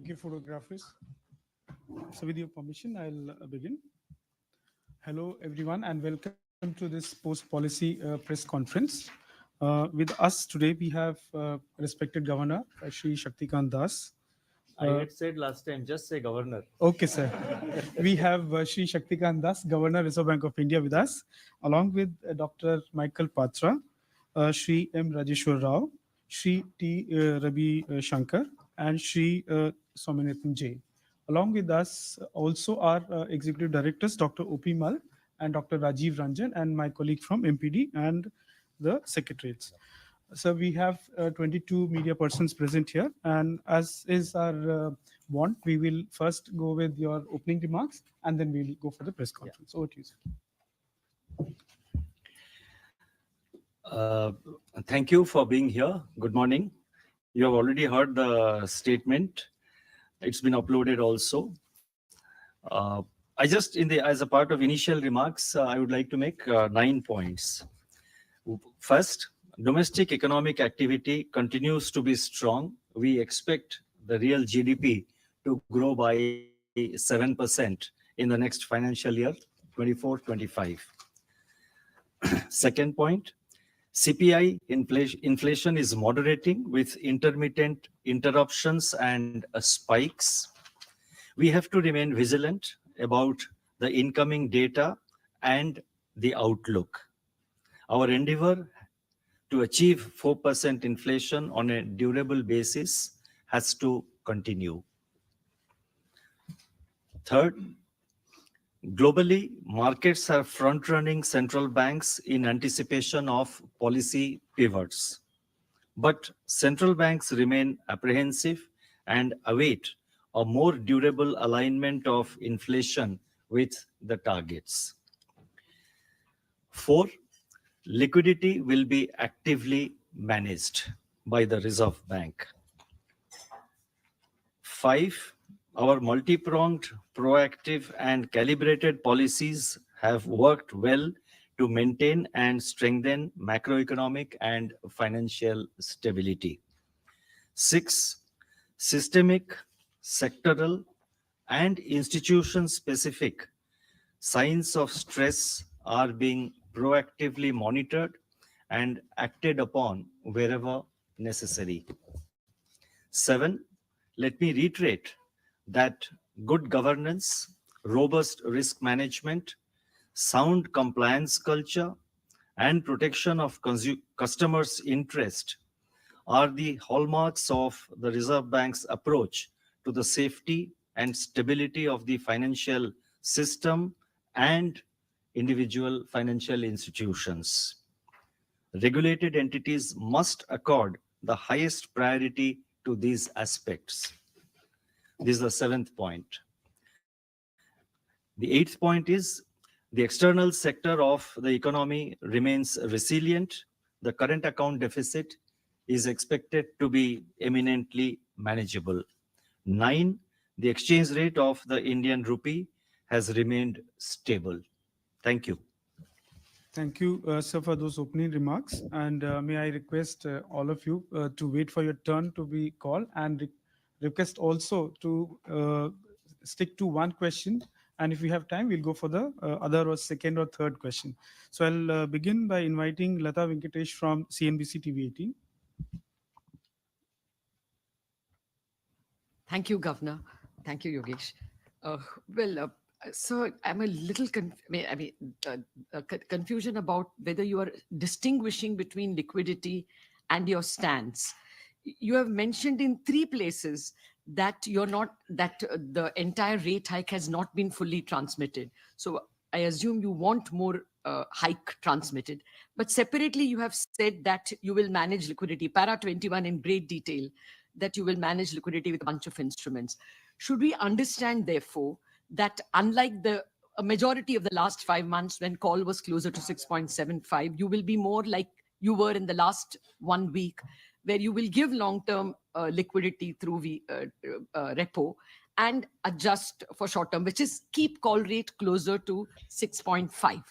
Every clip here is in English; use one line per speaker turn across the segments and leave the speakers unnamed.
Thank you, photographers. So with your permission, I'll begin. Hello, everyone, and welcome to this post-policy press conference. With us today, we have respected Governor, Shri Shaktikant Das.
I had said last time, just say governor.
Okay, sir. We have Shri Shaktikant Das, Governor, Reserve Bank of India with us, along with Dr. Michael Patra, Shri M. Rajeshwar Rao, Shri T. Ravi Shankar, and Shri Swaminathan J. Along with us also are Executive Directors, Dr. O.P. Mal and Dr. Rajiv Ranjan, and my colleague from MPD and the Secretariats. So we have 22 media persons present here, and as is our want, we will first go with your opening remarks, and then we'll go for the press conference. Over to you,
sir. Thank you for being here. Good morning. You have already heard the statement. It's been uploaded also. As a part of initial remarks, I would like to make 9 points. First, domestic economic activity continues to be strong. We expect the real GDP to grow by 7% in the next financial year, 24-25. Second point, CPI inflation is moderating with intermittent interruptions and spikes. We have to remain vigilant about the incoming data and the outlook. Our endeavor to achieve 4% inflation on a durable basis has to continue. Third, globally, markets are front-running central banks in anticipation of policy pivots. But central banks remain apprehensive and await a more durable alignment of inflation with the targets. Four, liquidity will be actively managed by the Reserve Bank. 5, our multi-pronged, proactive and calibrated policies have worked well to maintain and strengthen macroeconomic and financial stability. 6, systemic, sectoral and institution-specific signs of stress are being proactively monitored and acted upon wherever necessary. 7, let me reiterate that good governance, robust risk management, sound compliance culture, and protection of customers' interest are the hallmarks of the Reserve Bank's approach to the safety and stability of the financial system and individual financial institutions. Regulated entities must accord the highest priority to these aspects. This is the 7th point. The 8th point is the external sector of the economy remains resilient. The current account deficit is expected to be eminently manageable. 9, the exchange rate of the Indian rupee has remained stable. Thank you.
Thank you, sir, for those opening remarks. And may I request all of you to wait for your turn to be called, and request also to stick to one question. And if we have time, we'll go for the other or second or third question. So I'll begin by inviting Lata Venkatesh from CNBC TV 18.
Thank you, Governor. Thank you, Yogesh. So I'm a little confusion about whether you are distinguishing between liquidity and your stance. You have mentioned in 3 places that the entire rate hike has not been fully transmitted. So I assume you want more hike transmitted. But separately, you have said that you will manage liquidity, para 21 in great detail, that you will manage liquidity with a bunch of instruments. Should we understand, therefore, that unlike a majority of the last 5 months when call was closer to 6.75, you will be more like you were in the last 1 week, where you will give long-term liquidity through repo and adjust for short-term, which is keep call rate closer to 6.5.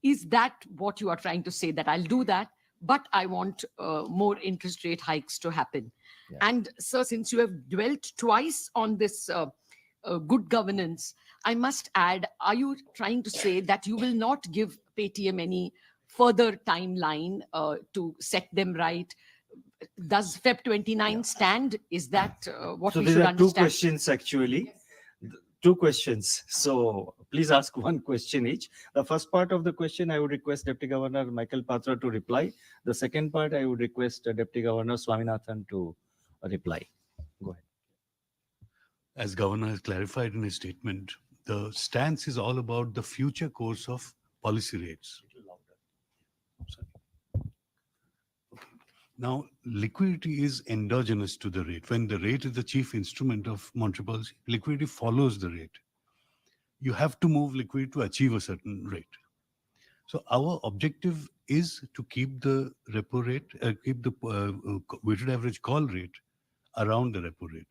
Is that what you are trying to say, that I'll do that, but I want more interest rate hikes to happen? And sir, since you have dwelt twice on this good governance, I must add, are you trying to say that you will not give Paytm any further timeline to set them right? Does Feb 29 stand? Is that what
So
we
there
should
are two
understand?
questions actually. Two questions. So please ask one question each. The first part of the question, I would request Deputy Governor Michael Patra to reply. The second part, I would request Deputy Governor Swaminathan to reply. Go ahead.
As Governor has clarified in his statement, the stance is all about the future course of policy rates. Sorry. Okay. Now, liquidity is endogenous to the rate. When the rate is the chief instrument of monetary policy, liquidity follows the rate. You have to move liquidity to achieve a certain rate. So our objective is to keep the repo rate, keep the weighted average call rate around the repo rate.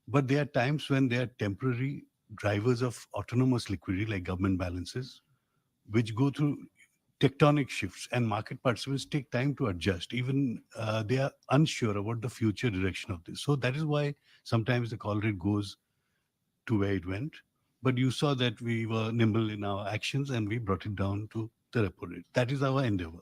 But there are times when there are temporary drivers of autonomous liquidity like government balances, which go through tectonic shifts, and market participants take time to adjust. Even they are unsure about the future direction of this. So that is why sometimes the call rate goes to where it went. But you saw that we were nimble in our actions and we brought it down to the repo rate. That is our endeavor.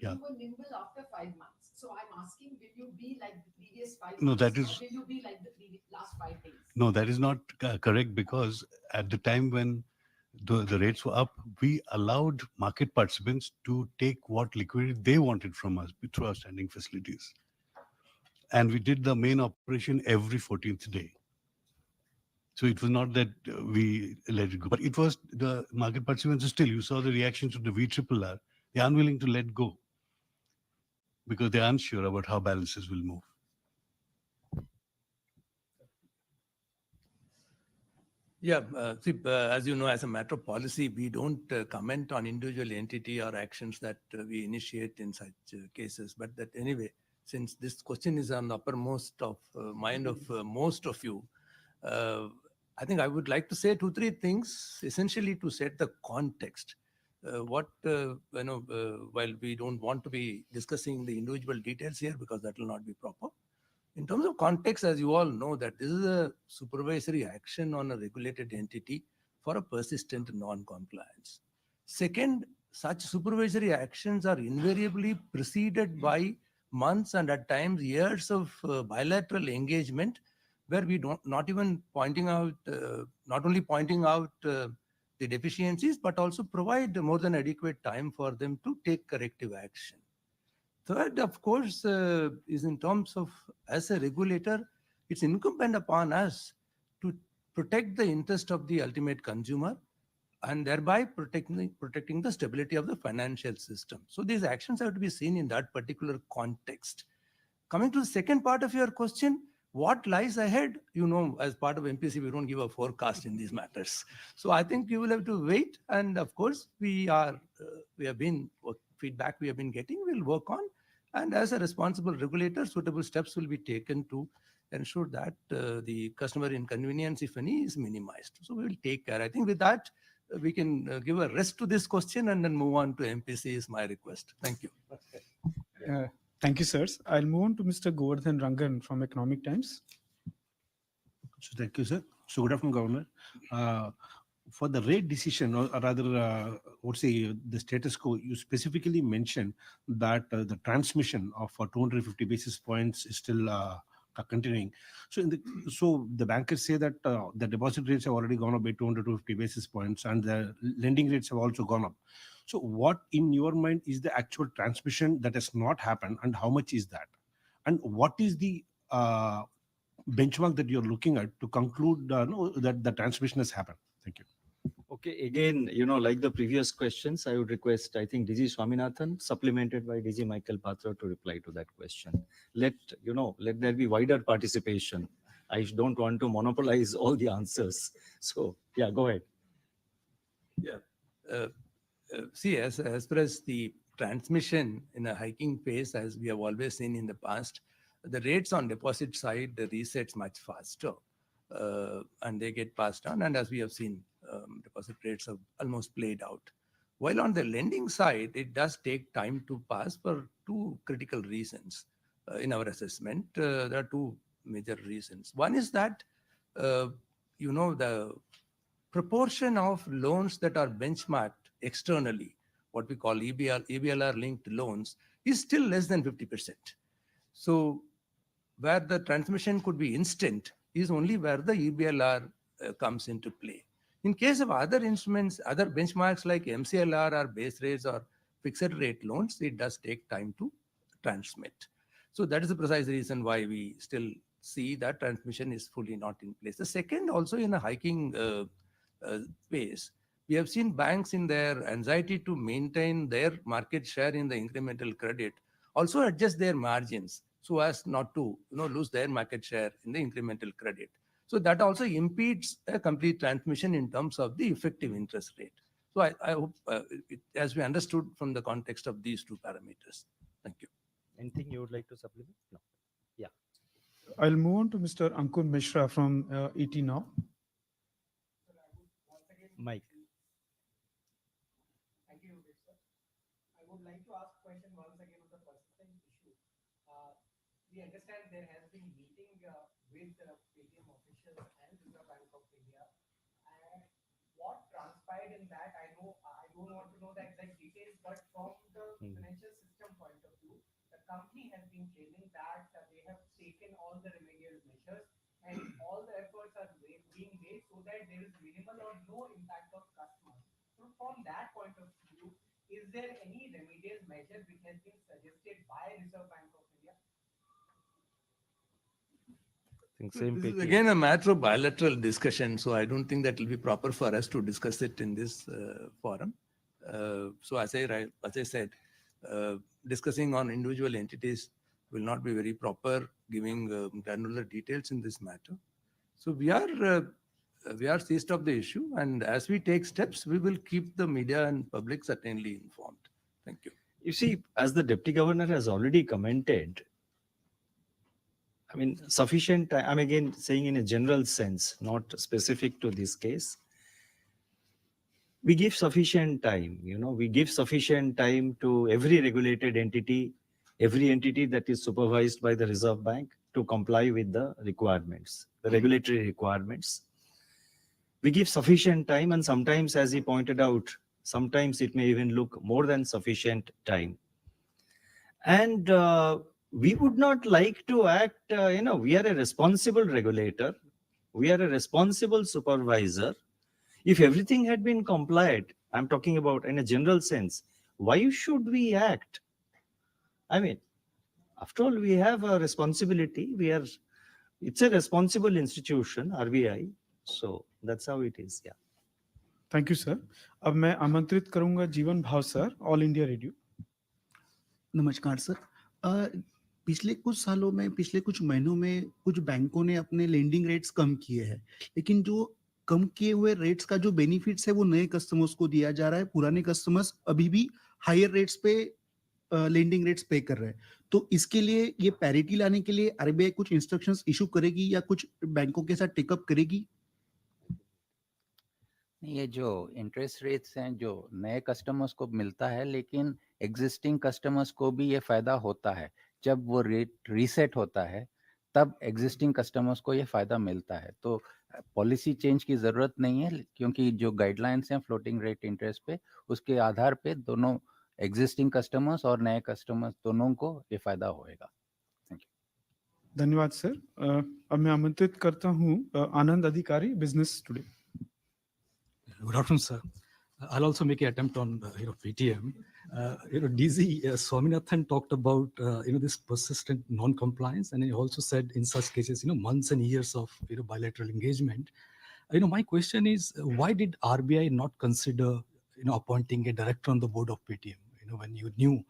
Yeah.
You were nimble after 5 months. So I'm asking, will you be like the previous 5
No,
months?
that
Or
is-
will you be like the last 5 days?
No, that is not correct, because at the time when the rates were up, we allowed market participants to take what liquidity they wanted from us through our standing facilities. And we did the main operation every 14th day. So it was not that we let it go, but it was the market participants still, you saw the reactions to the VRRR, they're unwilling to let go because they're unsure about how balances will move.
Yeah, as you know, as a matter of policy, we don't comment on individual entity or actions that we initiate in such cases. But that anyway, since this question is on the uppermost of mind of most of you, I think I would like to say 2-3 things, essentially to set the context. While we don't want to be discussing the individual details here because that will not be proper. In terms of context, as you all know, that this is a supervisory action on a regulated entity for a persistent non-compliance. Second, such supervisory actions are invariably preceded by months and at times years of bilateral engagement, where we not only pointing out the deficiencies, but also provide more than adequate time for them to take corrective action. Third, of course, is in terms of, as a regulator, it's incumbent upon us to protect the interest of the ultimate consumer and thereby protecting the stability of the financial system. So these actions have to be seen in that particular context. Coming to the second part of your question, what lies ahead? You know, as part of MPC, we don't give a forecast in these matters. So I think you will have to wait. And of course, feedback we have been getting, we'll work on. And as a responsible regulator, suitable steps will be taken to ensure that the customer inconvenience, if any, is minimized. So we will take care. I think with that, we can give a rest to this question and then move on to MPC is my request. Thank you.
Thank you, sirs. I'll move on to Mr. Govardhan Rangan from Economic Times.
So thank you, sir. So good afternoon, Governor. For the rate decision, or rather, the status quo, you specifically mentioned that the transmission of 250 basis points is still continuing. So, the bankers say that the deposit rates have already gone up by 250 basis points, and the lending rates have also gone up. So, what in your mind is the actual transmission that has not happened, and how much is that? And what is the benchmark that you're looking at to conclude that the transmission has happened? Thank you.
Okay, again, like the previous questions, I would request, I think, DG Swaminathan, supplemented by DG Michael Patra, to reply to that question. Let there be wider participation. I don't want to monopolize all the answers. So, yeah, go ahead.
Yeah. See, as far as the transmission in a hiking pace, as we have always seen in the past, the rates on deposit side, the resets much faster, and they get passed on. And as we have seen, deposit rates have almost played out. While on the lending side, it does take time to pass for two critical reasons. in our assessment. There are two major reasons. One is that, the proportion of loans that are benchmarked externally, what we call EBLR linked loans, is still less than 50%. So where the transmission could be instant is only where the EBLR comes into play. In case of other instruments, other benchmarks like MCLR or base rates or fixed rate loans, it does take time to transmit. So that is the precise reason why we still see that transmission is fully not in place. The second, also in a hiking space, we have seen banks in their anxiety to maintain their market share in the incremental credit also adjust their margins so as not to lose their market share in the incremental credit. So that also impedes a complete transmission in terms of the effective interest rate. So I hope as we understood from the context of these two parameters. Thank you.
Anything you would like to supplement? No.
I'll move on to Mr. Ankur Mishra from ET Now.
Mike.
Thank you, Vivek, sir. I would like to ask a question once again on the persistent issue. We understand there has been meeting with Paytm officials and Reserve Bank of India. And what transpired in that, I know I don't want to know the exact details, but from the financial system point of view, the company has been claiming that they have taken all the remedial measures and all the efforts are being made so that there is minimal or no impact of customers. So from that point of view, is there any remedial measure which has been suggested by Reserve Bank of India?
Think same
This is
Paytm.
again a matter of bilateral discussion, so I don't think that will be proper for us to discuss it in this forum. So as I said, discussing on individual entities will not be very proper, giving granular details in this matter. So we are seized of the issue, and as we take steps, we will keep the media and public certainly informed. Thank you.
You see, as the Deputy Governor has already commented, I mean, sufficient time, I'm again saying in a general sense, not specific to this case. We give sufficient time, we give sufficient time to every regulated entity, every entity that is supervised by the Reserve Bank to comply with the requirements, the regulatory requirements. We give sufficient time, and sometimes, as he pointed out, sometimes it may even look more than sufficient time. And we would not like to act, we are a responsible regulator. We are a responsible supervisor. If everything had been complied, I'm talking about in a general sense, why should we act? I mean, after all, we have a responsibility. It's a responsible institution, RBI. So that's how it is. Yeah.
Thank you sir. अब मैं आमंत्रित करूंगा जीवन भाव sir, all India radio.
नमस्कार sir. पिछले कुछ सालों में, पिछले कुछ महीनों में कुछ बैंकों ने अपने लेंडिंग रेट्स कम किए हैं, लेकिन जो कम किए हुए रेट्स का जो बेनिफिट्स है वो नए कस्टमर्स को दिया जा रहा है. पुराने कस्टमर्स अभी भी हायर रेट्स पे लेंडिंग रेट्स पे कर रहे हैं. तो इसके लिए ये पैरिटी लाने के लिए आरबीआई कुछ इंस्ट्रक्शंस इशू करेगी या कुछ बैंकों के साथ टेकअप करेगी?
ये जो इंटरेस्ट रेट्स हैं जो नए कस्टमर्स को मिलता है, लेकिन एग्जिस्टिंग कस्टमर्स को भी ये फायदा होता है. जब वो रेट रीसेट होता है तब एग्जिस्टिंग कस्टमर्स को ये फायदा मिलता है. तो पॉलिसी चेंज की जरूरत नहीं है, क्योंकि जो गाइडलाइंस हैं फ्लोटिंग रेट इंटरेस्ट पे, उसके आधार पे दोनों एग्जिस्टिंग कस्टमर्स और नए कस्टमर्स दोनों को ये फायदा होएगा. Thank you.
धन्यवाद सर. अब मैं आमंत्रित करता हूं आनंद अधिकारी, business today.
Good afternoon, sir. I'll also make an attempt on Paytm. DZ Swaminathan talked about this persistent non-compliance, and he also said in such cases months and years of bilateral engagement. My question is, why did RBI not consider appointing a director on the board of Paytm when you knew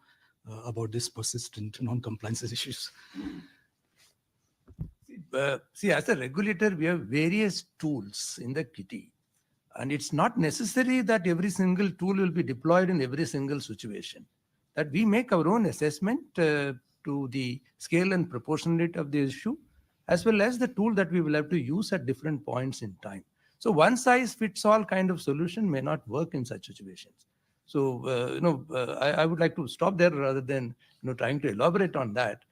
about this persistent non-compliance issues?
See, as a regulator, we have various tools in the kitty. And it's not necessary that every single tool will be deployed in every single situation. That we make our own assessment to the scale and proportionality of the issue, as well as the tool that we will have to use at different points in time. So one size fits all kind of solution may not work in such situations. So, I would like to stop there rather than trying to elaborate on that.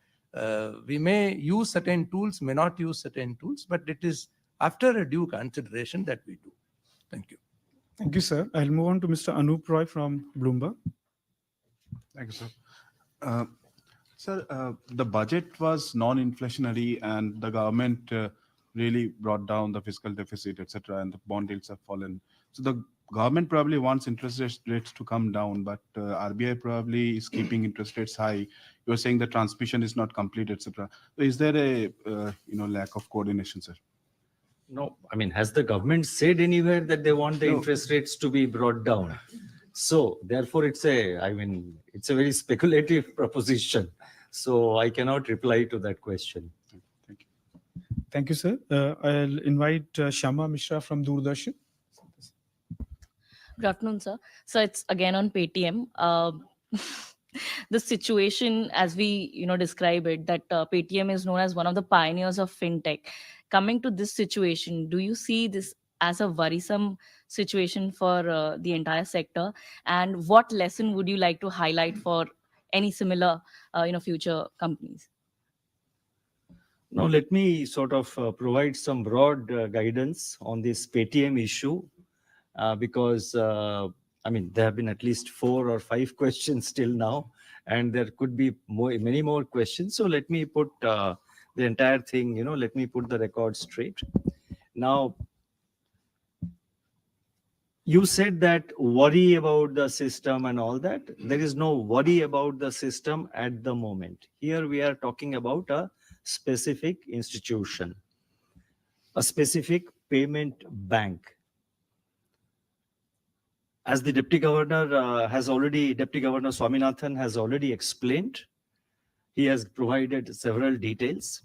We may use certain tools, may not use certain tools, but it is after a due consideration that we do. Thank you.
Thank you, sir. I'll move on to Mr. Anup Roy from Bloomberg.
Thank you, sir. Sir, the budget was non-inflationary and the government really brought down the fiscal deficit, etc., and the bond yields have fallen. So the government probably wants interest rates to come down, but RBI probably is keeping interest rates high. You're saying the transmission is not complete, etc. So is there a lack of coordination, sir?
No, I mean, has the government said anywhere that they want the
No.
interest rates to be brought down? So therefore, it's a very speculative proposition. So I cannot reply to that question.
Thank you.
Thank you, sir. I'll invite Shama Mishra from Doordarshan.
Good afternoon, sir. So it's again on Paytm. The situation, as we describe it, that Paytm is known as one of the pioneers of fintech. Coming to this situation, do you see this as a worrisome situation for the entire sector? And what lesson would you like to highlight for any similar, future companies?
Now, let me sort of provide some broad guidance on this Paytm issue, because there have been at least 4 or 5 questions till now, and there could be many more questions. So let me put the entire thing, let me put the record straight. Now, you said that worry about the system and all that. There is no worry about the system at the moment. Here we are talking about a specific institution, a specific payment bank. As the Deputy Governor Deputy Governor Swaminathan has already explained, he has provided several details.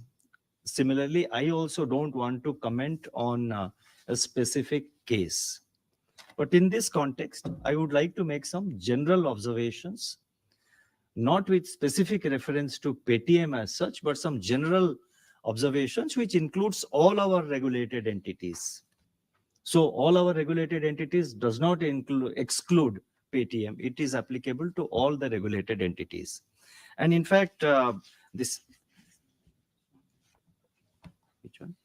Similarly, I also don't want to comment on a specific case. But in this context, I would like to make some general observations, not with specific reference to Paytm as such, but some general observations which includes all our regulated entities. So all our regulated entities does not exclude Paytm. It is applicable to all the regulated entities. And in fact, which one?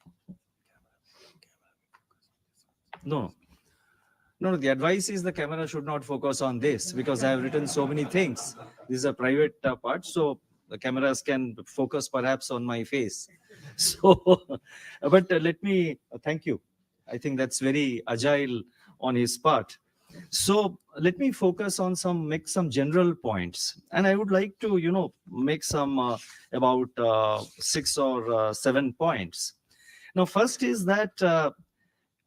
No, the advice is the camera should not focus on this, because I have written so many things. This is a private part, so the cameras can focus perhaps on my face. So, but let me thank you. I think that's very agile on his part. So let me focus on make some general points. And I would like to, make some about 6 or 7 points. Now, first is that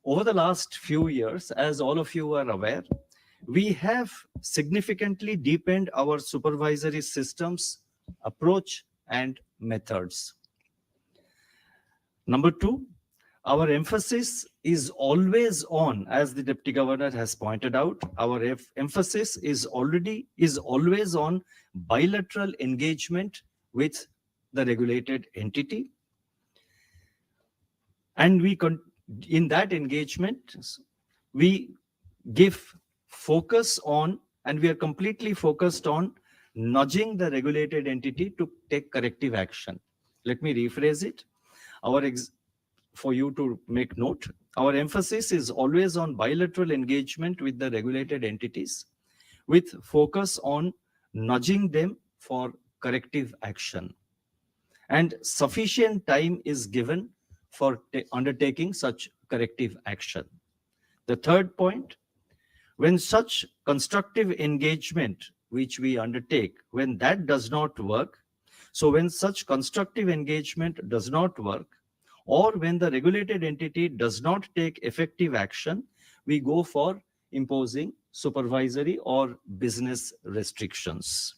over the last few years, as all of you are aware, we have significantly deepened our supervisory systems, approach, and methods. Number 2, our emphasis is always on, as the Deputy Governor has pointed out, our emphasis is always on bilateral engagement with the regulated entity. And in that engagement, we give focus on, and we are completely focused on nudging the regulated entity to take corrective action. Let me rephrase it. For you to make note, our emphasis is always on bilateral engagement with the regulated entities, with focus on nudging them for corrective action. And sufficient time is given for undertaking such corrective action. The third point, when such constructive engagement which we undertake, when that does not work, so when such constructive engagement does not work, or when the regulated entity does not take effective action, we go for imposing supervisory or business restrictions.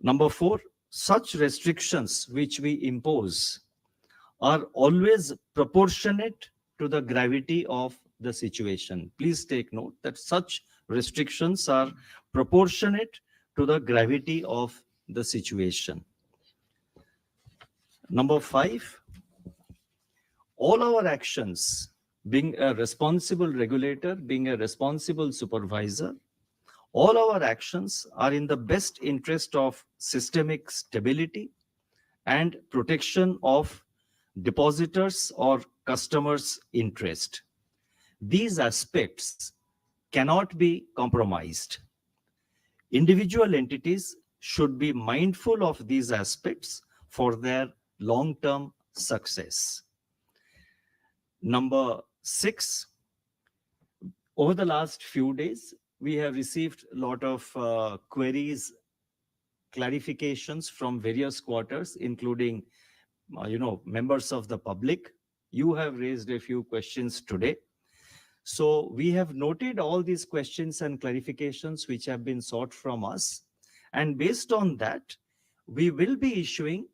Number 4, such restrictions which we impose are always proportionate to the gravity of the situation. Please take note that such restrictions are proportionate to the gravity of the situation. Number 5, all our actions, being a responsible regulator, being a responsible supervisor, all our actions are in the best interest of systemic stability, and protection of depositors or customers' interest. These aspects cannot be compromised. Individual entities should be mindful of these aspects for their long-term success. Number 6, over the last few days, we have received a lot of queries, clarifications from various quarters, including members of the public. You have raised a few questions today. So we have noted all these questions and clarifications which have been sought from us. And based on that, we will be issuing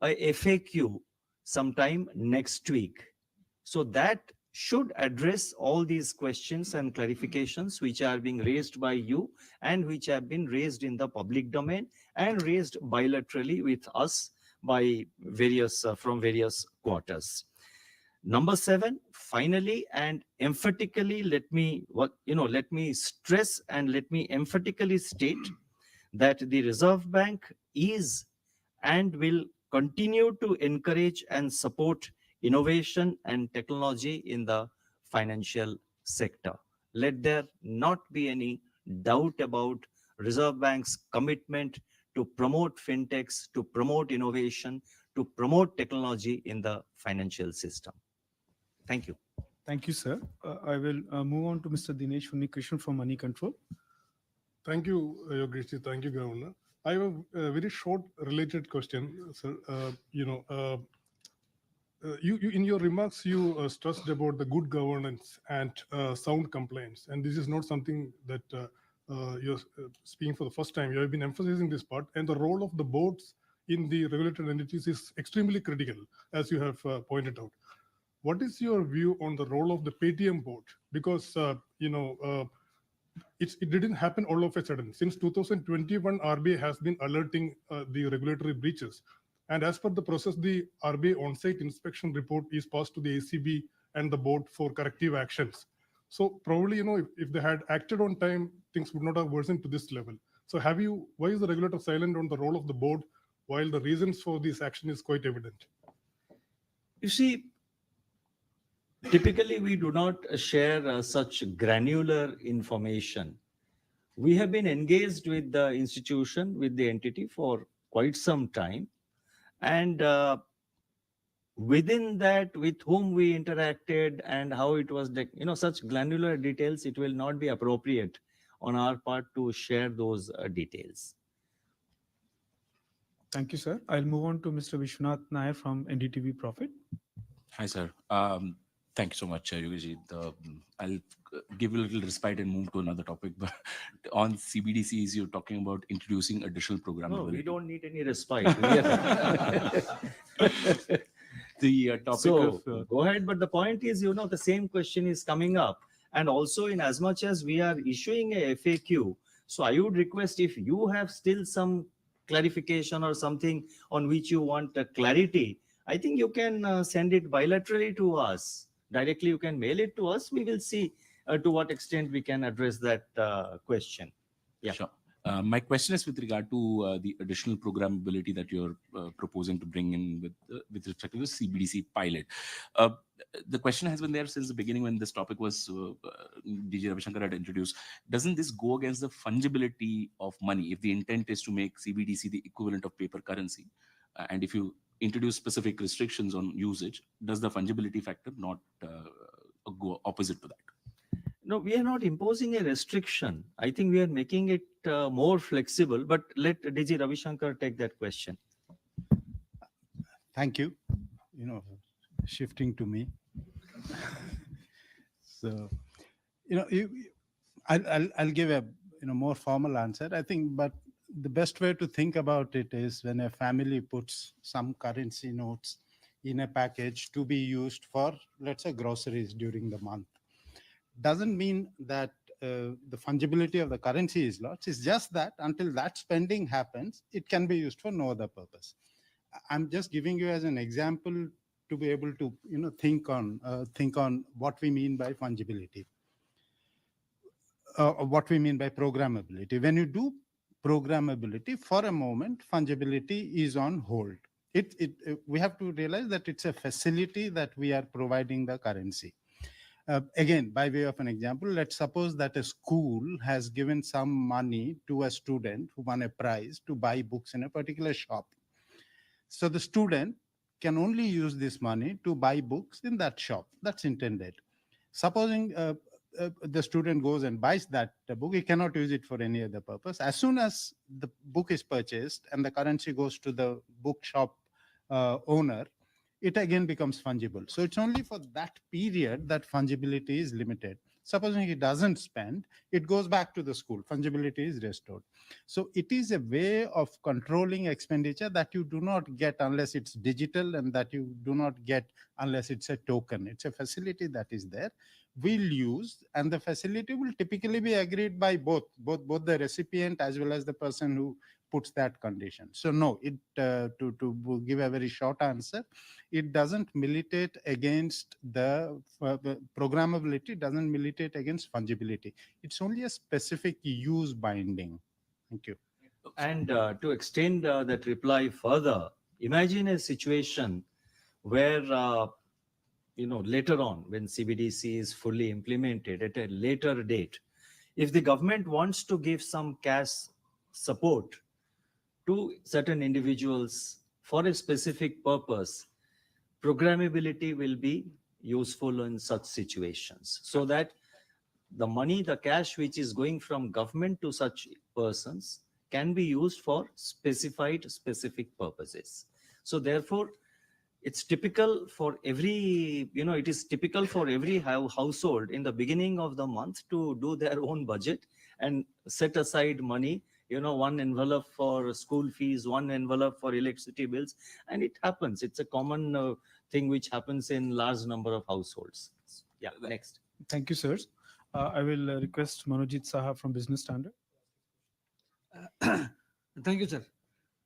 a FAQ sometime next week. So that should address all these questions and clarifications which are being raised by you and which have been raised in the public domain and raised bilaterally with us by various from various quarters. Number 7, finally and emphatically, let me stress and let me emphatically state that the Reserve Bank is and will continue to encourage and support innovation and technology in the financial sector. Let there not be any doubt about Reserve Bank's commitment to promote fintechs, to promote innovation, to promote technology in the financial system. Thank you.
Thank you, sir. I will move on to Mr. Dinesh Unnikrishnan from Money Control.
Thank you, Yogesh. Thank you, Governor. I have a very short related question, sir. You in your remarks, you stressed about the good governance and sound compliance. And this is not something that you're speaking for the first time. You have been emphasizing this part. And the role of the boards in the regulated entities is extremely critical, as you have pointed out. What is your view on the role of the Paytm board? Because, it didn't happen all of a sudden. Since 2021, RBI has been alerting the regulatory breaches. And as per the process, the RBI on-site inspection report is passed to the ACB and the board for corrective actions. So probably, if they had acted on time, things would not have worsened to this level. So why is the regulator silent on the role of the board while the reasons for this action is quite evident?
You see, typically we do not share such granular information. We have been engaged with the institution, with the entity for quite some time. And within that, with whom we interacted and how it was, such granular details, it will not be appropriate on our part to share those details.
Thank you, sir. I'll move on to Mr. Vishwanath Nair from NDTV Profit.
Hi, sir. Thank you so much, Yogesh. I'll give a little respite and move to another topic. But on CBDCs, you're talking about introducing additional programmability.
No, we don't need any respite.
The topic
go ahead. But the point is, the same question is coming up. And also, in as much as we are issuing a FAQ, so I would request, if you have still some clarification or something on which you want clarity, I think you can send it bilaterally to us. Directly, you can mail it to us. We will see to what extent we can address that question. Yeah.
Sure. My question is with regard to the additional programmability that you're proposing to bring in with respect to the CBDC pilot. The question has been there since the beginning when this topic was DG Ravishankar had introduced. Doesn't this go against the fungibility of money if the intent is to make CBDC the equivalent of paper currency? And if you introduce specific restrictions on usage, does the fungibility factor not go opposite to that?
No, we are not imposing a restriction. I think we are making it more flexible, but let DG Ravishankar take that question.
Thank you. Shifting to me. So, I'll give a more formal answer, I think, but the best way to think about it is when a family puts some currency notes in a package to be used for, let's say, groceries during the month. Doesn't mean that the fungibility of the currency is lost. It's just that until that spending happens, it can be used for no other purpose. I'm just giving you as an example to be able to think on what we mean by fungibility, what we mean by programmability. When you do programmability, for a moment, fungibility is on hold. We have to realize that it's a facility that we are providing the currency. Again, by way of an example, let's suppose that a school has given some money to a student who won a prize to buy books in a particular shop. So the student can only use this money to buy books in that shop. That's intended. Supposing the student goes and buys that book, he cannot use it for any other purpose. As soon as the book is purchased and the currency goes to the bookshop owner, it again becomes fungible. So it's only for that period that fungibility is limited. Supposing he doesn't spend, it goes back to the school. Fungibility is restored. So it is a way of controlling expenditure that you do not get unless it's digital, and that you do not get unless it's a token. It's a facility that is there. We'll use, and the facility will typically be agreed by both the recipient as well as the person who puts that condition. So no, to give a very short answer, it doesn't militate against the programmability, doesn't militate against fungibility. It's only a specific use binding. Thank you.
And to extend that reply further, imagine a situation where later on, when CBDC is fully implemented at a later date, if the government wants to give some cash support to certain individuals for a specific purpose, programmability will be useful in such situations, so that the money, the cash which is going from government to such persons can be used for specific purposes. So therefore, it's typical for every, it is typical for every household in the beginning of the month to do their own budget and set aside money, one envelope for school fees, one envelope for electricity bills, and it happens. It's a common thing which happens in large number of households. Yeah, next.
Thank you, sirs. I will request Manojit Saha from Business Standard.
Thank you, sir.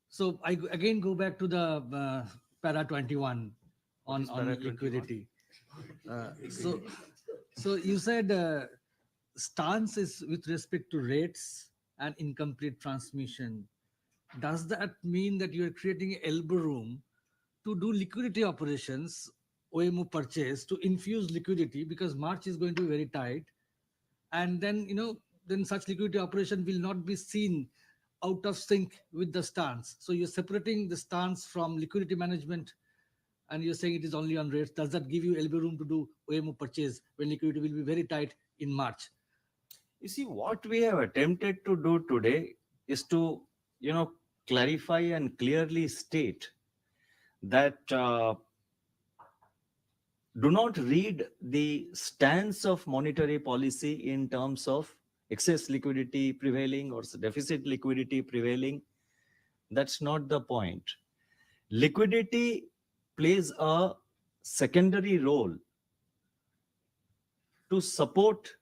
So I again go back to the para 21 on liquidity. So you said stance is with respect to rates and incomplete transmission. Does that mean that you are creating elbow room to do liquidity operations, OMO purchase, to infuse liquidity, because March is going to be very tight, and then then such liquidity operation will not be seen out of sync with the stance. So you're separating the stance from liquidity management, and you're saying it is only on rates. Does that give you elbow room to do OMO purchase when liquidity will be very tight in March?
You see, what we have attempted to do today is to, clarify and clearly state that do not read the stance of monetary policy in terms of excess liquidity prevailing or deficit liquidity prevailing. That's not the point. Liquidity plays a secondary role to support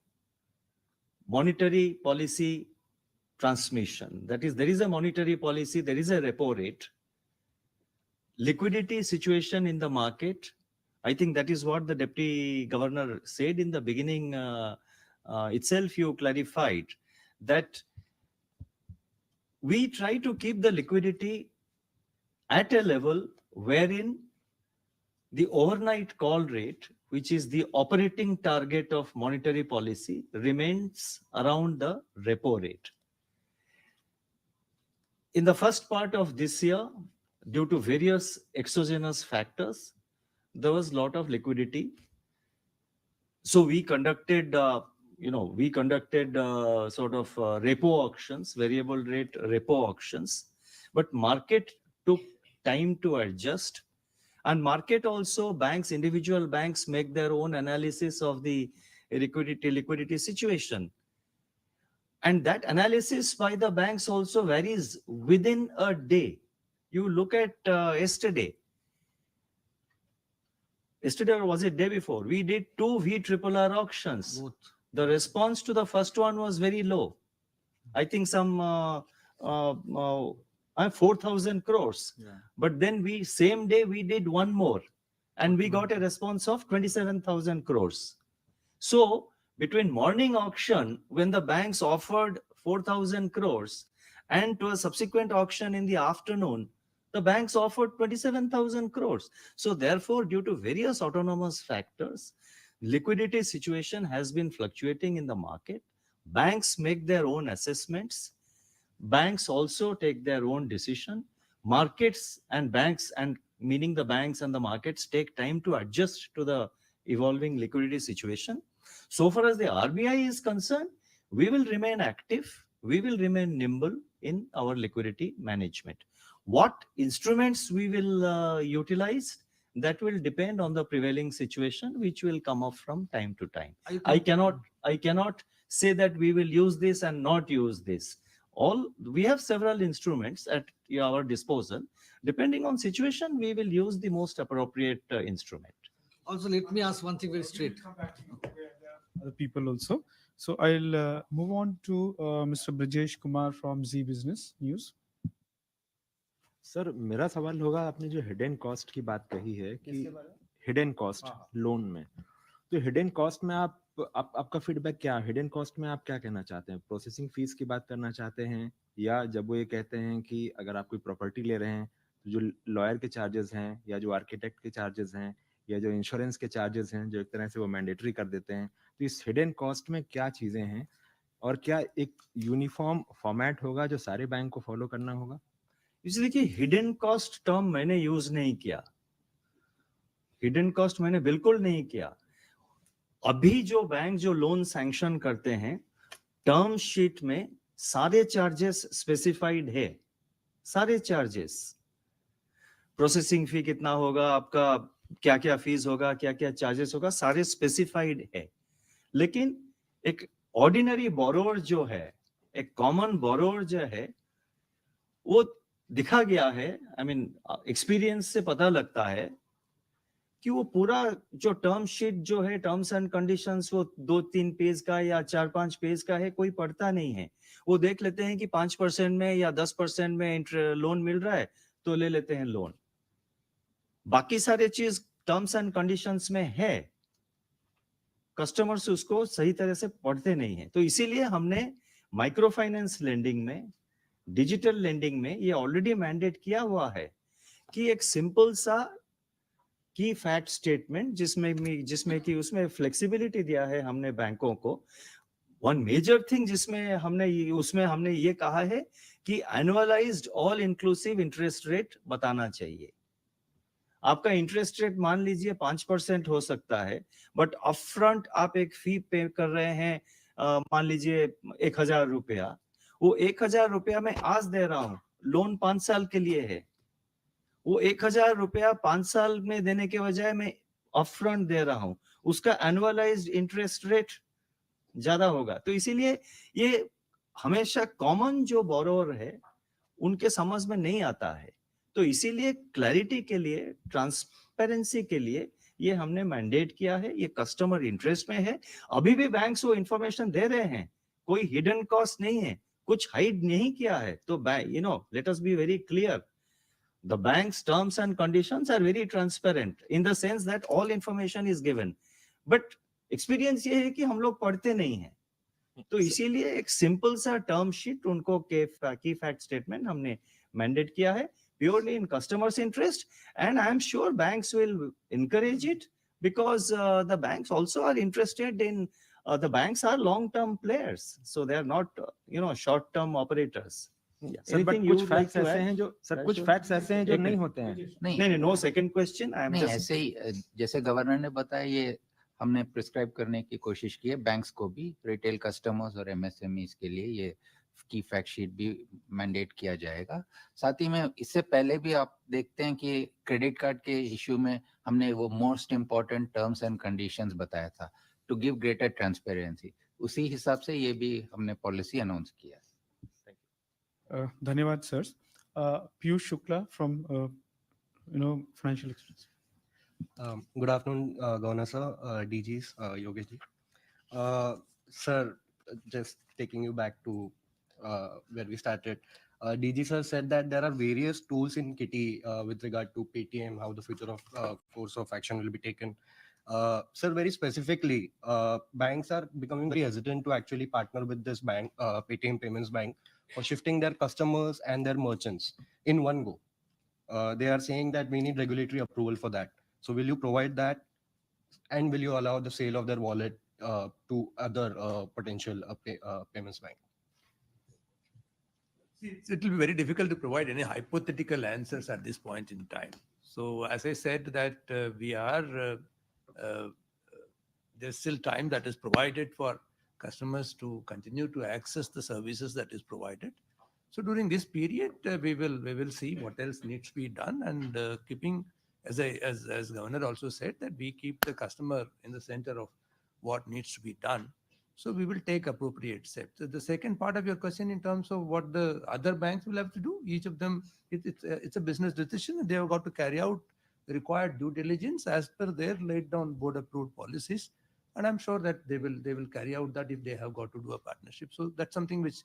monetary policy transmission. That is, there is a monetary policy, there is a repo rate. Liquidity situation in the market, I think that is what the Deputy Governor said in the beginning itself. You clarified that we try to keep the liquidity at a level wherein the overnight call rate, which is the operating target of monetary policy, remains around the repo rate. In the first part of this year, due to various exogenous factors, there was a lot of liquidity. So we conducted, sort of repo auctions, variable rate repo auctions, but market took time to adjust. And market also, banks, individual banks make their own analysis of the liquidity situation. And that analysis by the banks also varies within a day. You look at yesterday or was it day before? We did 2 VRRR auctions.
Both.
The response to the first one was very low. I think some 4,000 crores.
Yeah.
But then same day we did one more and we got a response of 27,000 crores. So between morning auction, when the banks offered 4,000 crores and to a subsequent auction in the afternoon, The banks offered 27,000 crores. So therefore, due to various autonomous factors, liquidity situation has been fluctuating in the market. Banks make their own assessments. Banks also take their own decision. Markets and banks, and meaning the banks and the markets, take time to adjust to the evolving liquidity situation. So far as the RBI is concerned, we will remain active, we will remain nimble in our liquidity management. What instruments we will utilize, that will depend on the prevailing situation, which will come up from time to time. I cannot say that we will use this and not use this. We have several instruments at our disposal. Depending on situation, we will use the most appropriate instrument.
Also, let me ask one thing very straight.
Other people also. So I'll move on to Mr. Brijesh Kumar from Z Business News.
Sir मेरा सवाल होगा, आपने जो hidden cost की बात कही है कि हिडन कॉस्ट लोन में, तो हिडन कॉस्ट में आपका फीडबैक क्या है? हिडन कॉस्ट में आप क्या कहना चाहते हैं? प्रोसेसिंग फीस की बात करना चाहते हैं, या जब वो ये कहते हैं कि अगर आप कोई प्रॉपर्टी ले रहे हैं तो जो लॉयर के चार्जेस हैं, या जो आर्किटेक्ट के चार्जेस हैं, या जो इंश्योरेंस के चार्जेस हैं, जो एक तरह से वो मैंडेटरी कर देते हैं, तो इस हिडन कॉस्ट में क्या चीजें हैं, और क्या एक यूनिफॉर्म फॉर्मेट होगा जो सारे बैंक को फॉलो करना होगा?
इसलिए कि हिडन कॉस्ट टर्म मैंने यूज नहीं किया, हिडन कॉस्ट मैंने बिल्कुल नहीं किया। अभी जो बैंक जो लोन सैंक्शन करते हैं, टर्म शीट में सारे चार्जेस स्पेसिफाइड है, सारे चार्जेस, प्रोसेसिंग फी कितना होगा, आपका क्या क्या फीस होगा, क्या क्या चार्जेस होगा, सारे स्पेसिफाइड है। लेकिन एक ऑर्डिनरी बोरोवर जो है, एक कॉमन बोरोवर जो है, वो दिखा गया है, आई मीन एक्सपीरियंस से पता लगता है कि वो पूरा जो टर्म शीट जो है, टर्म्स एंड कंडीशंस, वो 2-3 पेज का या 4-5 पेज का है, कोई पढ़ता नहीं है। वो देख लेते हैं कि 5% में या 10% में लोन मिल रहा है तो ले लेते हैं लोन। बाकी सारे चीज टर्म्स एंड कंडीशंस में है, कस्टमर्स उसको सही तरह से पढ़ते नहीं है। तो इसीलिए हमने माइक्रो फाइनेंस लेंडिंग में, डिजिटल लेंडिंग में ये ऑलरेडी मैंडेट किया हुआ है कि एक सिंपल सा की फैक्ट स्टेटमेंट, जिसमें कि उसमें फ्लेक्सिबिलिटी दिया है हमने बैंकों को। वन मेजर थिंग जिसमें हमने ये कहा है कि annualised all inclusive interest rate बताना चाहिए। आपका इंटरेस्ट रेट मान लीजिए 5% हो सकता है, बट अपफ्रंट आप एक फी पे कर रहे हैं, मान लीजिए 1,000 रुपया। वो 1,000 रुपया मैं आज दे रहा हूं, लोन 5 साल के लिए है। वो 1,000 रुपया 5 साल में देने के बजाय मैं अपफ्रंट दे रहा हूं, उसका एनुअलाइज्ड इंटरेस्ट रेट ज्यादा होगा। तो इसीलिए ये हमेशा कॉमन जो बोरोवर है उनके समझ में नहीं आता है। तो इसीलिए क्लैरिटी के लिए, ट्रांसपेरेंसी के लिए ये हमने मैंडेट किया है। ये कस्टमर इंटरेस्ट में है। अभी भी बैंक्स वो इंफॉर्मेशन दे रहे हैं, कोई हिडन कॉस्ट नहीं है, कुछ हाइड नहीं किया है। तो let us be very clear, the bank's terms and conditions are very transparent in the sense that all information is given, but experience ये है कि हम लोग पढ़ते नहीं हैं। तो इसीलिए एक सिंपल सा टर्म शीट उनको की फैक्ट स्टेटमेंट हमने मैंडेट किया है, purely in customers interest, and I am sure banks will encourage it because the banks also are interested in the banks are long term players, so they are not short term operators.
Sir but कुछ facts ऐसे हैं जो नहीं होते हैं।
नहीं, no second question. I am
नहीं, ऐसे ही जैसे गवर्नर ने बताया, ये हमने प्रिस्क्राइब करने की कोशिश की है बैंक्स को भी, रिटेल कस्टमर्स और एमएसएमईज के लिए ये की फैक्ट शीट भी मैंडेट किया जाएगा। साथ ही में इससे पहले भी आप देखते हैं कि क्रेडिट कार्ड के इश्यू में हमने वो most important terms and conditions बताया था टू गिव ग्रेटर ट्रांसपेरेंसी। उसी हिसाब से ये भी हमने पॉलिसी अनाउंस किया।
धन्यवाद sir. Piyush Shukla from financial express.
Good afternoon, Governor sir, DGs, Yogesh ji. Sir, just taking you back to where we started. DG sir said that there are various tools in Kitty with regard to Paytm, how the future of course of action will be taken. Sir, very specifically, banks are becoming very hesitant to actually partner with this bank, Paytm Payments Bank, for shifting their customers and their merchants in one go. they are saying that we need regulatory approval for that. So will you provide that, and will you allow the sale of their wallet to other potential payments bank?
It will be very difficult to provide any hypothetical answers at this point in time. So as I said that there's still time that is provided for customers to continue to access the services that is provided. So during this period, we will see what else needs to be done, and keeping, as Governor also said, that we keep the customer in the center of what needs to be done. So we will take appropriate steps. So the second part of your question in terms of what the other banks will have to do, each of them, it's a business decision, and they have got to carry out the required due diligence as per their laid down board approved policies. And I'm sure that they will carry out that if they have got to do a partnership. So that's something which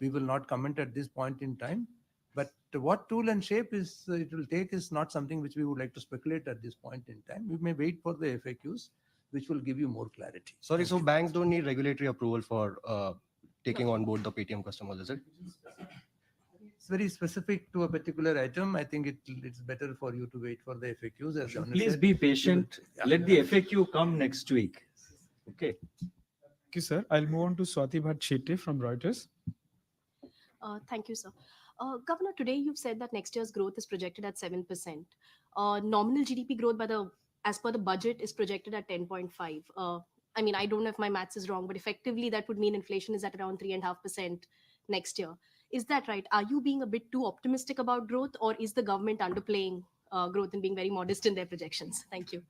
we will not comment at this point in time. But what tool and shape it will take is not something which we would like to speculate at this point in time. We may wait for the FAQs, which will give you more clarity.
Sorry, so banks don't need regulatory approval for taking on board the Paytm customers, is it?
It's very specific to a particular item. I think it's better for you to wait for the FAQs. As Governor
Please
said.
be patient.
Yeah.
Let the FAQ come next week. Okay.
Thank you, sir. I'll move on to Swati Bhatt Shetty from Reuters.
Thank you, sir. Governor, today you've said that next year's growth is projected at 7%. Nominal GDP growth as per the budget is projected at 10.5. I mean, I don't know if my maths is wrong, but effectively that would mean inflation is at around 3.5% next year. Is that right? Are you being a bit too optimistic about growth, or is the government underplaying growth and being very modest in their projections? Thank you.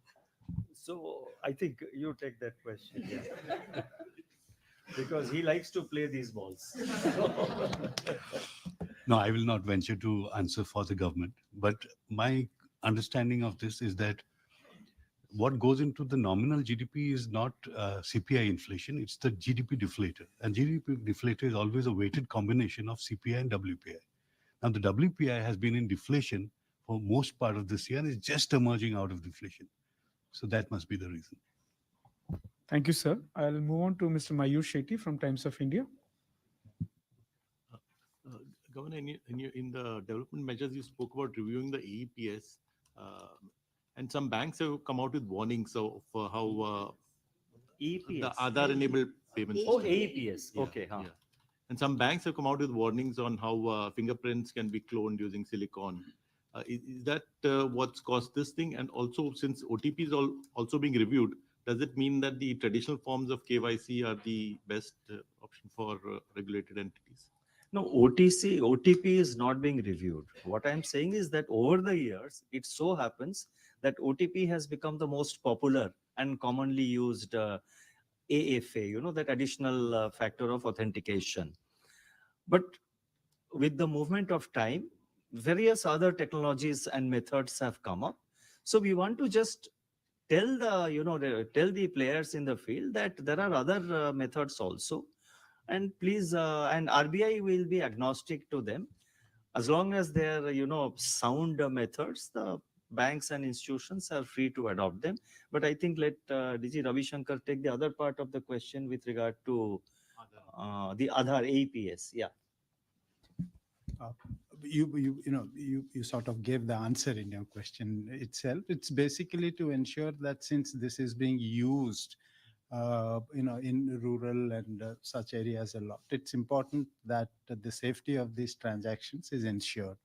So I think you take that question. Yeah. Because he likes to play these balls.
No, I will not venture to answer for the government, but my understanding of this is that what goes into the nominal GDP is not CPI inflation, it's the GDP deflator. And GDP deflator is always a weighted combination of CPI and WPI. Now, the WPI has been in deflation for most part of this year and is just emerging out of deflation. So that must be the reason.
Thank you, sir. I'll move on to Mr. Mayur Shetty from Times of India.
Governor, in the development measures, you spoke about reviewing the AEPS, and some banks have come out with warnings of how
EPS.
the Aadhaar-enabled payments.
Oh, AEPS. Okay.
Yeah. And some banks have come out with warnings on how fingerprints can be cloned using silicon. Is that what's caused this thing? And also, since OTP is also being reviewed, does it mean that the traditional forms of KYC are the best option for regulated entities?
No, OTP is not being reviewed. What I'm saying is that over the years, it so happens that OTP has become the most popular and commonly used AFA, that additional factor of authentication. But with the movement of time, various other technologies and methods have come up. So we want to just tell the players in the field that there are other methods also. And please, and RBI will be agnostic to them. As long as they're, sound methods, the banks and institutions are free to adopt them. But I think let DG Ravi Shankar take the other part of the question with regard to the Aadhaar APS. Yeah.
You sort of gave the answer in your question itself. It's basically to ensure that since this is being used in rural and such areas a lot, it's important that the safety of these transactions is ensured.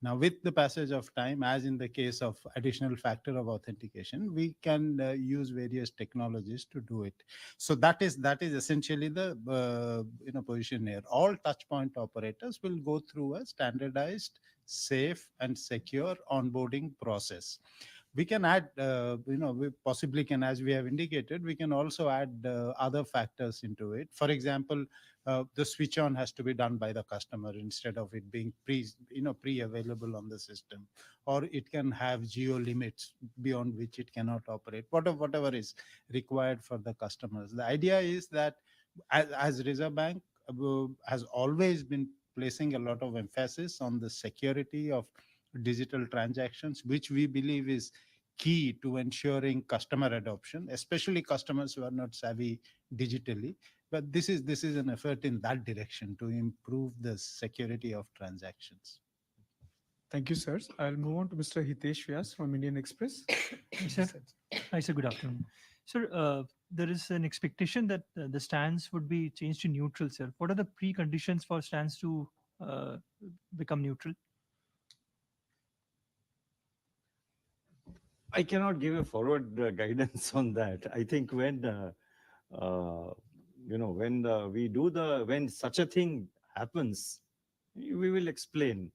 Now, with the passage of time, as in the case of additional factor of authentication, we can use various technologies to do it. So that is essentially the position here. All touch point operators will go through a standardized, safe, and secure onboarding process. We can add, we possibly can, as we have indicated, we can also add other factors into it. For example, the switch on has to be done by the customer instead of it being pre-available on the system, or it can have geo limits beyond which it cannot operate. Whatever is required for the customers. The idea is that as Reserve Bank has always been placing a lot of emphasis on the security of digital transactions, which we believe is key to ensuring customer adoption, especially customers who are not savvy digitally. But this is an effort in that direction to improve the security of transactions.
Thank you, sir. I'll move on to Mr. Hitesh Vyas from Indian Express.
Sir. Hi, sir. Good afternoon. Sir, there is an expectation that the stance would be changed to neutral, sir. What are the preconditions for stance to become neutral?
I cannot give a forward guidance on that. I think when when such a thing happens, we will explain,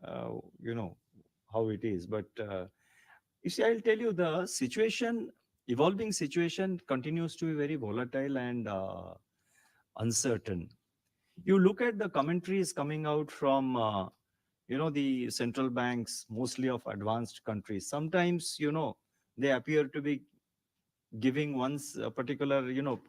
how it is. But you see, I'll tell you, the evolving situation continues to be very volatile and uncertain. You look at the commentaries coming out from the central banks, mostly of advanced countries. Sometimes they appear to be giving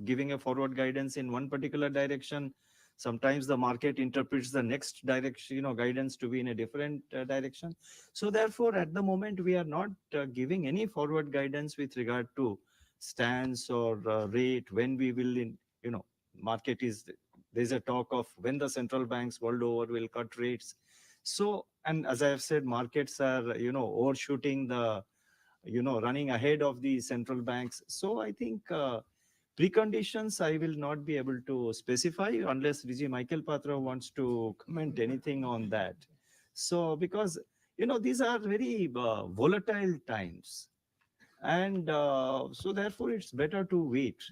giving a forward guidance in one particular direction. Sometimes the market interprets the next direction, guidance to be in a different direction. So therefore, at the moment, we are not giving any forward guidance with regard to stance or rate, when we will there's a talk of when the central banks world over will cut rates. So, and as I have said, markets are, overshooting the, running ahead of the central banks. So I think preconditions I will not be able to specify unless DG Michael Patra wants to comment anything on that. So, because, these are very volatile times. And so therefore it's better to wait.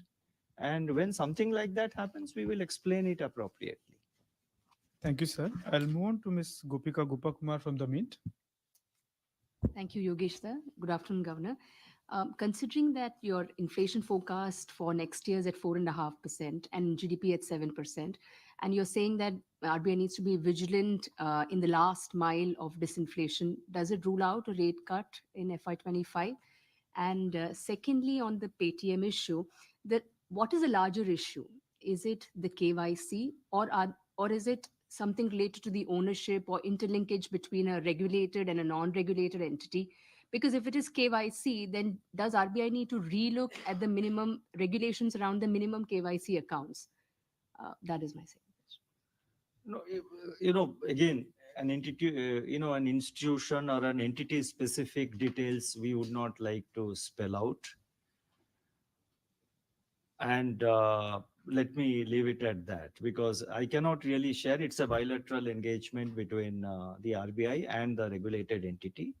And when something like that happens, we will explain it appropriately.
Thank you, sir. I'll move on to Ms. Gopika Gopakumar from the Mint.
Thank you, Yogesh sir. Good afternoon, Governor. Considering that your inflation forecast for next year is at 4.5% and GDP at 7%, and you're saying that RBI needs to be vigilant in the last mile of disinflation, does it rule out a rate cut in FY25? And secondly, on the Paytm issue, what is a larger issue? Is it the KYC or is it something related to the ownership or interlinkage between a regulated and a non-regulated entity? Because if it is KYC, then does RBI need to relook at the minimum regulations around the minimum KYC accounts? That is my second question.
No, again, an entity, an institution or an entity specific details we would not like to spell out. And let me leave it at that, because I cannot really share. It's a bilateral engagement between the RBI and the regulated entity.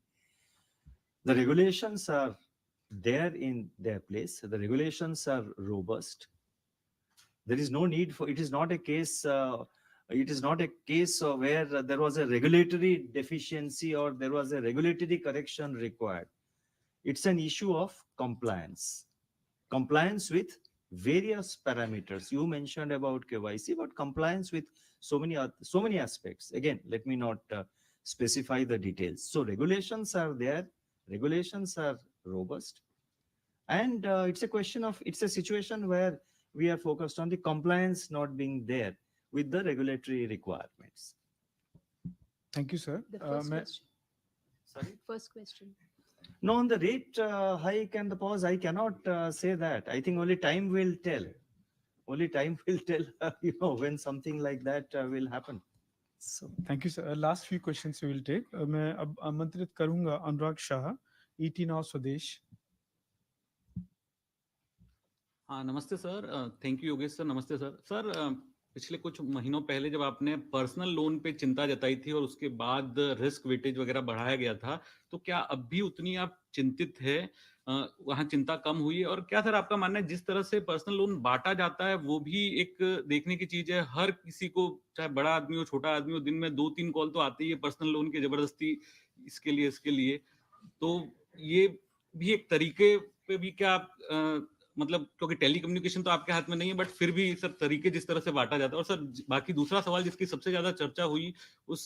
The regulations are there in their place. The regulations are robust. There is no need for, it is not a case where there was a regulatory deficiency or there was a regulatory correction required. It's an issue of compliance with various parameters. You mentioned about KYC, but compliance with so many aspects. Again, let me not specify the details. So regulations are there, regulations are robust, and it's a situation where we are focused on the compliance not being there with the regulatory requirements.
Thank you, sir.
The first question.
Sorry?
First question.
No, on the rate hike and the pause, I cannot say that. I think only time will tell. Only time will tell, when something like that will happen.
So, thank you, sir. Last few questions we will take. मैं अब आमंत्रित करूंगा अनुराग Shah, ET Now स्वदेश.
हाँ, नमस्ते sir. Thank you Yogesh sir. नमस्ते sir. Sir, पिछले कुछ महीनों पहले जब आपने पर्सनल लोन पे चिंता जताई थी और उसके बाद रिस्क वेटेज वगैरह बढ़ाया गया था, तो क्या अब भी उतनी आप चिंतित है? वहां चिंता कम हुई है? और क्या सर आपका मानना है, जिस तरह से पर्सनल लोन बांटा जाता है वो भी एक देखने की चीज है? हर किसी को, चाहे बड़ा आदमी हो छोटा आदमी हो, दिन में 2-3 कॉल तो आती है पर्सनल लोन की, जबरदस्ती इसके लिए. तो ये भी एक तरीके पे भी क्या आप मतलब, क्योंकि टेलीकम्युनिकेशन तो आपके हाथ में नहीं है, बट फिर भी सर तरीके जिस तरह से बांटा जाता है. और सर बाकी दूसरा सवाल जिसकी सबसे ज्यादा चर्चा हुई, उस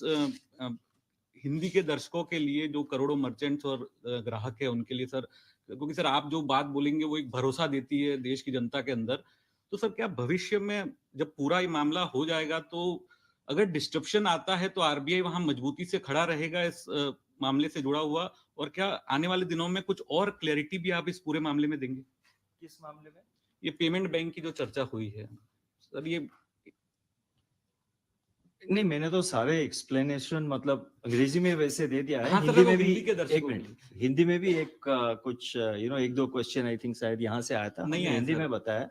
हिंदी के दर्शकों के लिए जो करोड़ों मर्चेंट्स और ग्राहक है उनके लिए सर, क्योंकि सर आप जो बात बोलेंगे वो एक भरोसा देती है देश की जनता के अंदर. तो सर क्या भविष्य में जब पूरा ये मामला हो जाएगा, तो अगर डिस्ट्रप्शन आता है तो आरबीआई वहां मजबूती से खड़ा रहेगा इस मामले से जुड़ा हुआ? और क्या आने वाले दिनों में कुछ और क्लैरिटी भी आप इस पूरे मामले में देंगे?
किस मामले में?
ये पेमेंट बैंक की जो चर्चा हुई है सर, ये
नहीं, मैंने तो सारे एक्सप्लेनेशन मतलब अंग्रेजी में वैसे दे दिया है।
हाँ,
हिंदी
वो
में भी
हिंदी के
एक
दर्शकों
मिनट, हिंदी में भी एक कुछ एक दो क्वेश्चन आई थिंक शायद यहाँ से आया था,
नहीं
हमने
आया
हिंदी
सर।
में बताया।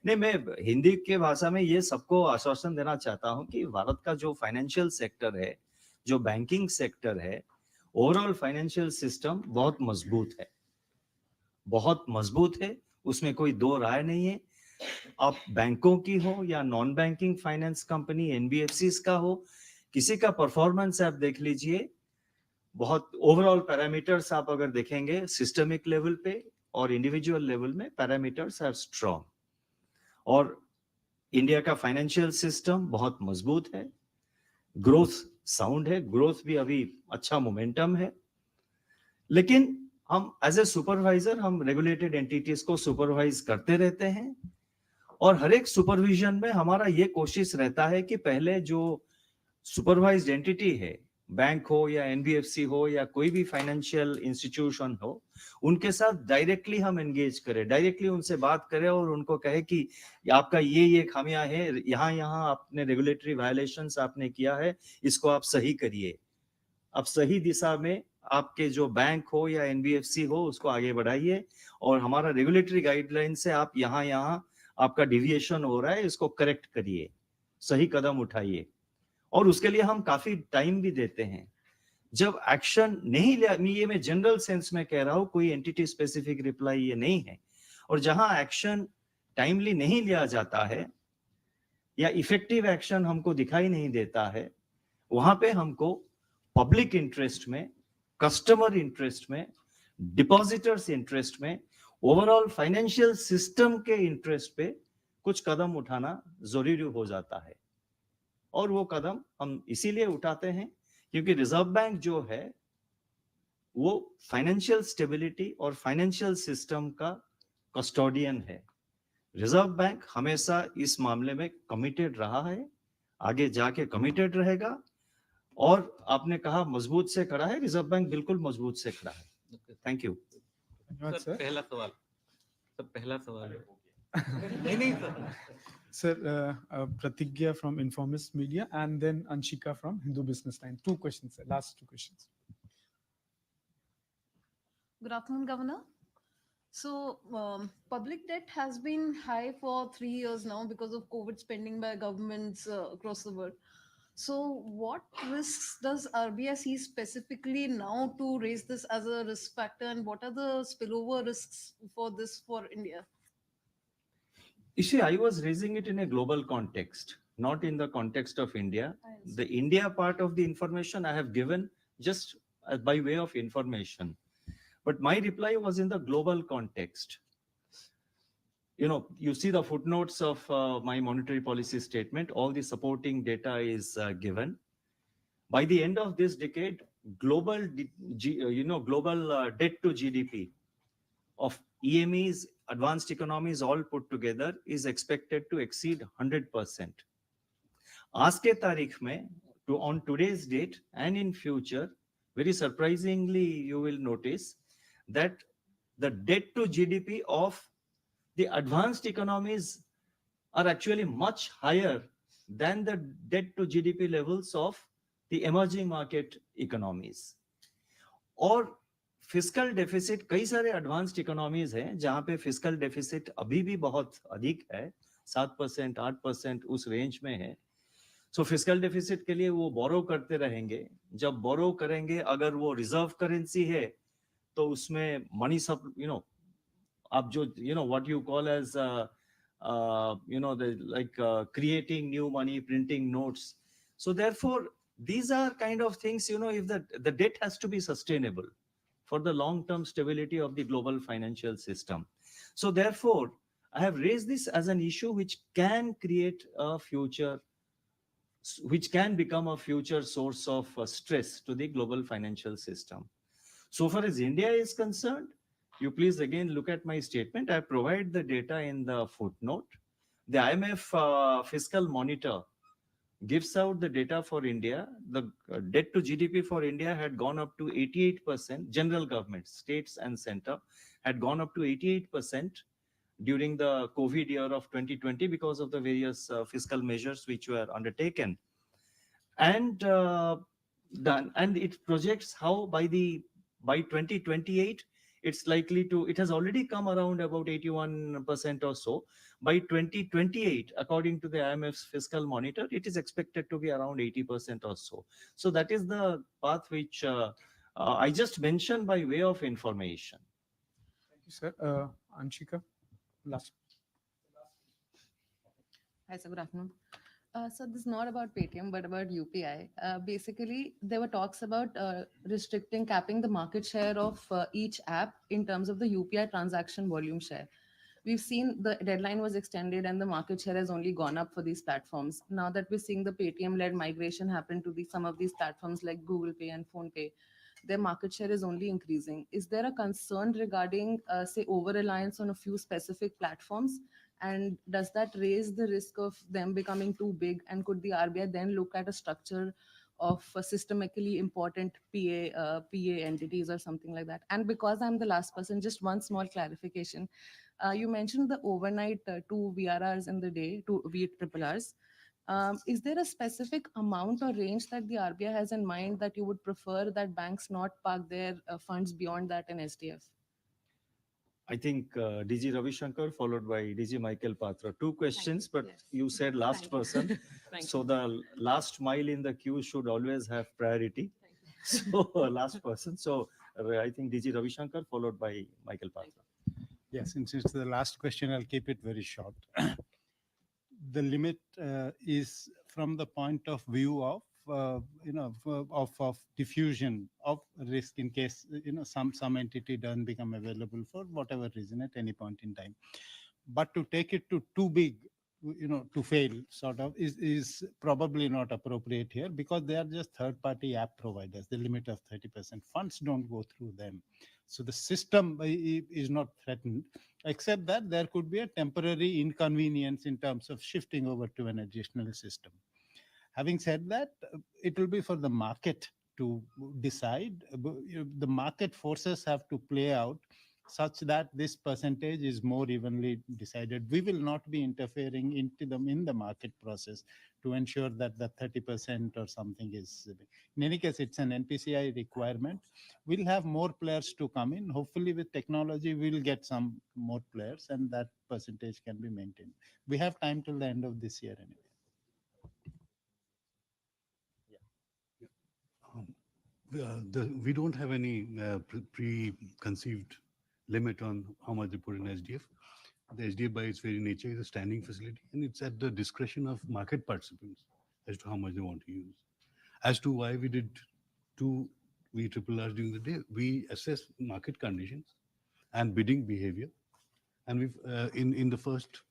नहीं, मैं हिंदी के भाषा में ये सबको आश्वासन देना चाहता हूँ कि भारत का जो फाइनेंशियल सेक्टर है, जो बैंकिंग सेक्टर है, ओवरऑल फाइनेंशियल सिस्टम बहुत मजबूत है, बहुत मजबूत है, उसमें कोई दो राय नहीं है। आप बैंकों की हो या non banking finance company, NBFCs का हो, किसी का परफॉर्मेंस आप देख लीजिए, बहुत ओवरऑल पैरामीटर्स आप अगर देखेंगे सिस्टमिक लेवल पे और इंडिविजुअल लेवल में पैरामीटर्स आर स्ट्रॉन्ग। और इंडिया का फाइनेंशियल सिस्टम बहुत मजबूत है, ग्रोथ साउंड है, ग्रोथ भी अभी अच्छा मोमेंटम है। लेकिन हम एज ए सुपरवाइजर हम रेगुलेटेड एंटिटीज को सुपरवाइज करते रहते हैं और हर एक सुपरविजन में हमारा ये कोशिश रहता है कि पहले जो सुपरवाइज्ड एंटिटी है, बैंक हो या एनबीएफसी हो या कोई भी फाइनेंशियल इंस्टीट्यूशन हो, उनके साथ डायरेक्टली हम एंगेज करें, डायरेक्टली उनसे बात करें और उनको कहे कि आपका ये खामियां है, यहाँ यहाँ आपने रेगुलेटरी वायलेशंस आपने किया है, इसको आप सही करिए, आप सही दिशा में आपके जो बैंक हो या एनबीएफसी हो उसको आगे बढ़ाइए और हमारा रेगुलेटरी गाइडलाइन से आप यहाँ यहाँ आपका डिविएशन हो रहा है, इसको करेक्ट करिए, सही कदम उठाइए। और उसके लिए हम काफी टाइम भी देते हैं। जब एक्शन नहीं लिया, ये मैं जनरल सेंस में कह रहा हूं, कोई एंटिटी स्पेसिफिक रिप्लाई ये नहीं है, और जहां एक्शन टाइमली नहीं लिया जाता है या इफेक्टिव एक्शन हमको दिखाई नहीं देता है, वहां पे हमको पब्लिक इंटरेस्ट में, कस्टमर इंटरेस्ट में, डिपॉजिटर्स इंटरेस्ट में, ओवरऑल फाइनेंशियल सिस्टम के इंटरेस्ट पे कुछ कदम उठाना जरूरी हो जाता है। और वो कदम हम इसीलिए उठाते हैं क्योंकि रिजर्व बैंक जो है वो फाइनेंशियल स्टेबिलिटी और फाइनेंशियल सिस्टम का कस्टोडियन है। रिजर्व बैंक हमेशा इस मामले में कमिटेड रहा है, आगे जाके कमिटेड रहेगा। और आपने कहा मजबूत से खड़ा है, रिजर्व बैंक बिल्कुल मजबूत से खड़ा है। Thank you
sir. पहला सवाल, सर पहला सवाल नहीं नहीं sir.
Sir, Pratigya from Informist Media and then Anshika from Hindu Business Line. Two questions, sir. Last two questions.
Good afternoon, Governor. So, public debt has been high for 3 years now because of COVID spending by governments across the world. So, what risks does RBI see specifically now to raise this as a risk factor, and what are the spillover risks for this for India?
You see, I was raising it in a global context, not in the context of India. The India part of the information I have given just by way of information. But my reply was in the global context. You see the footnotes of my monetary policy statement, all the supporting data is given. By the end of this decade, global debt to GDP of EMEs, advanced economies all put together is expected to exceed 100%. आज के तारीख में, on today's date and in future, very surprisingly, you will notice that the debt to GDP of the advanced economies are actually much higher than the debt to GDP levels of the emerging market economies. और fiscal deficit, कई सारे advanced economies हैं जहां पे fiscal deficit अभी भी बहुत अधिक है, 7%, 8% उस रेंज में है। सो फिस्कल डेफिसिट के लिए वो बोरो करते रहेंगे। जब बोरो करेंगे, अगर वो रिजर्व करेंसी है तो उसमें मनी सब आप जो what you call as creating new money, printing notes. So therefore these are kind of things, if the debt has to be sustainable for the long-term stability of the global financial system. So therefore, I have raised this as an issue which can create a future, which can become a future source of stress to the global financial system. So far as India is concerned, you please again look at my statement. I provide the data in the footnote. The IMF fiscal monitor gives out the data for India. The debt to GDP for India had gone up to 88%. General government, states and center, had gone up to 88% during the COVID year of 2020 because of the various fiscal measures which were undertaken. and done. And it projects how by 2028 it's likely to, it has already come around about 81% or so. By 2028, according to the IMF's fiscal monitor, it is expected to be around 80% or so. So that is the path which I just mentioned by way of information.
Thank you, sir. Anshika, last.
Hi, sir. Good afternoon. So this is not about Paytm, but about UPI. Basically, there were talks about restricting, capping the market share of each app in terms of the UPI transaction volume share. We've seen the deadline was extended and the market share has only gone up for these platforms. Now that we're seeing the Paytm-led migration happen to some of these platforms like Google Pay and Phone Pay, their market share is only increasing. Is there a concern regarding, say, over-reliance on a few specific platforms? And does that raise the risk of them becoming too big? And could the RBI then look at a structure of systemically important PA entities or something like that? And because I'm the last person, just one small clarification. You mentioned the overnight 2 VRRs in the day, 2 VRRs. Is there a specific amount or range that the RBI has in mind that you would prefer that banks not park their funds beyond that in SDF?
I think DG Ravi Shankar followed by DG Michael Patra. Two questions, but you said last person. So the last mile in the queue should always have priority. So last person. So I think DG Ravi Shankar followed by Michael Patra.
Yes, since it's the last question, I'll keep it very short. The limit is from the point of view of of diffusion of risk in case some entity doesn't become available for whatever reason at any point in time. But to take it to too big, to fail sort of is probably not appropriate here, because they are just third-party app providers. The limit of 30% funds don't go through them. So the system is not threatened, except that there could be a temporary inconvenience in terms of shifting over to an additional system. Having said that, it will be for the market to decide. The market forces have to play out such that this percentage is more evenly decided. We will not be interfering into them in the market process to ensure that the 30% or something is. In any case, it's an NPCI requirement. We'll have more players to come in. Hopefully with technology, we'll get some more players and that percentage can be maintained. We have time till the end of this year anyway.
We don't have any preconceived limit on how much they put in SDF. The SDF by its very nature is a standing facility, and it's at the discretion of market participants as to how much they want to use. As to why we did 2 VRRs during the day, we assess market conditions and bidding behavior. And we've in the first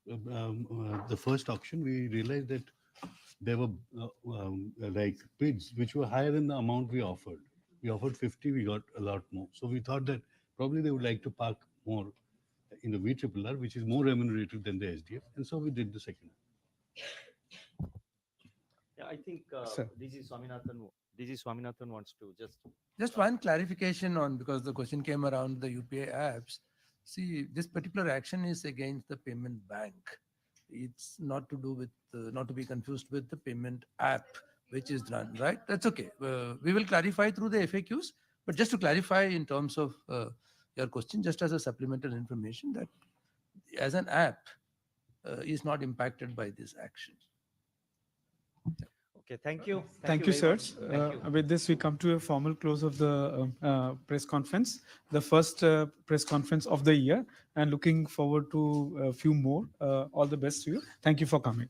auction, we realized that there were like bids which were higher than the amount we offered. We offered 50, we got a lot more. So we thought that probably they would like to park more in the VRRR, which is more remunerative than the SDF. And so we did the second.
Yeah, I think DG Swaminathan wants to
Just one clarification on, because the question came around the UPI apps. See, this particular action is against the payment bank. It's not to do with, not to be confused with the payment app, which is run, right? That's okay. We will clarify through the FAQs, but just to clarify in terms of your question, just as a supplemental information, that as an app is not impacted by this action.
Okay, thank you.
Thank you, sirs. With this, we come to a formal close of the press conference, the first press conference of the year, and looking forward to a few more. All the best to you. Thank you for coming.